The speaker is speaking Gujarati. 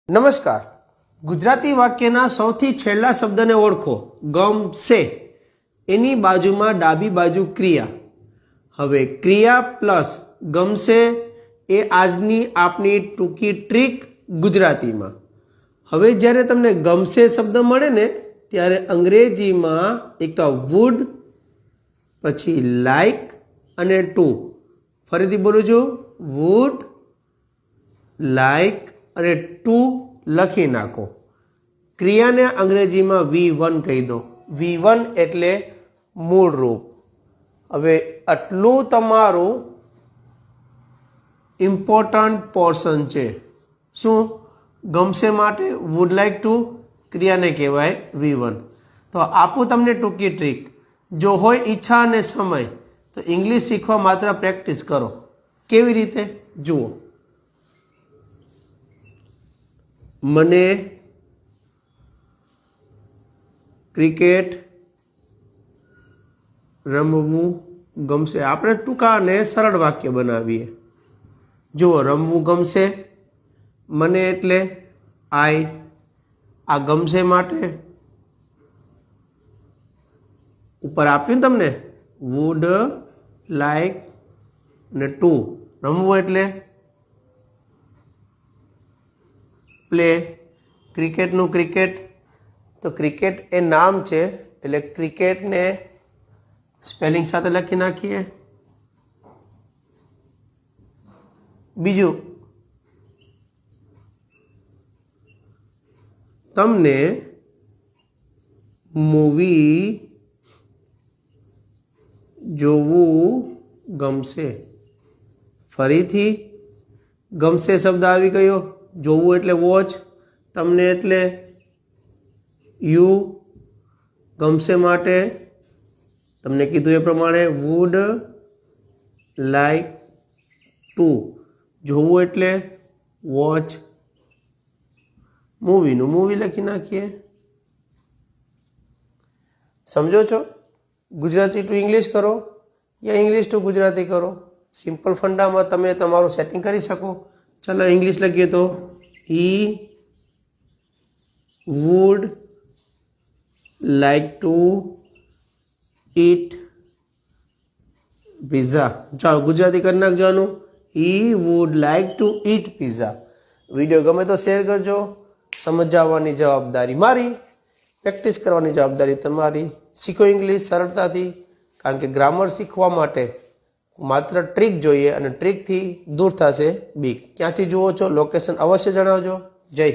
નમસ્કાર. ગુજરાતી વાક્યના સૌથી છેલ્લા શબ્દને ઓળખો. ગમશે એની બાજુમાં ડાબી બાજુ ક્રિયા. હવે ક્રિયા પ્લસ ગમશે એ આજની આપણી ટૂંકી ટ્રીક ગુજરાતીમાં. હવે જ્યારે તમને ગમશે શબ્દ મળે ને ત્યારે અંગ્રેજીમાં એક તો વુડ, પછી લાઈક અને ટુ. ફરીથી બોલું છું, વુડ, લાઈક અને ટુ લખી નાખો. ક્રિયાને અંગ્રેજીમાં V1 કહી દો. V1 એટલે મૂળ રૂપ. હવે આટલું તમારું ઇમ્પોર્ટન્ટ પોર્શન છે. શું? ગમશે માટે વુડ લાઈક ટુ ક્રિયાને કહેવાય V1. તો આપું તમને ટૂંકી ટ્રીક. જો હોય ઈચ્છા અને સમય તો ઇંગ્લિશ શીખવા માત્ર પ્રેક્ટિસ કરો. કેવી રીતે? જુઓ. મને ક્રિકેટ રમવું ગમશે. આપણે ટૂંકા અને સરળ વાક્ય બનાવીએ. જુઓ, રમવું ગમશે, મને એટલે આઈ, આ ગમશે માટે ઉપર આપ્યું તમને વુડ, લાઈક ને ટુ. રમવું એટલે પ્લે. ક્રિકેટનું ક્રિકેટ, તો ક્રિકેટ એ નામ છે એટલે ક્રિકેટને સ્પેલિંગ સાથે લખી નાખીએ. બીજું, તમને મૂવી જોવું ગમશે. ફરીથી ગમશે શબ્દ આવી ગયો. જોવું એટલે વોચ, તમને એટલે યુ, ગમશે માટે તમને કીધું એ પ્રમાણે વુડ લાઈક ટુ. જોવું એટલે વોચ. મૂવીનું મૂવી લખી નાખીએ. સમજો છો? ગુજરાતી ટુ ઇંગ્લિશ કરો યા ઇંગ્લિશ ટુ ગુજરાતી કરો. સિમ્પલ ફંડામાં તમે તમારું સેટિંગ કરી શકો. ચાલો ઇંગ્લિશ લખીએ તો he would like to eat pizza. ચાલો ગુજરાતી કરી નાખવાનું. He would like to eat pizza. Video ગમે તો શેર કરજો. સમજાવવાની જવાબદારી મારી, પ્રેક્ટિસ કરવાની જવાબદારી તમારી. શીખો ઇંગ્લિશ સરળતાથી, કારણ કે ગ્રામર શીખવા માટે માત્ર ટ્રીક જોઈએ અને ટ્રીકથી દૂર થશે બીક. ક્યાંથી જુઓ છો? લોકેશન અવશ્ય જણાવજો. જય હિન્દ.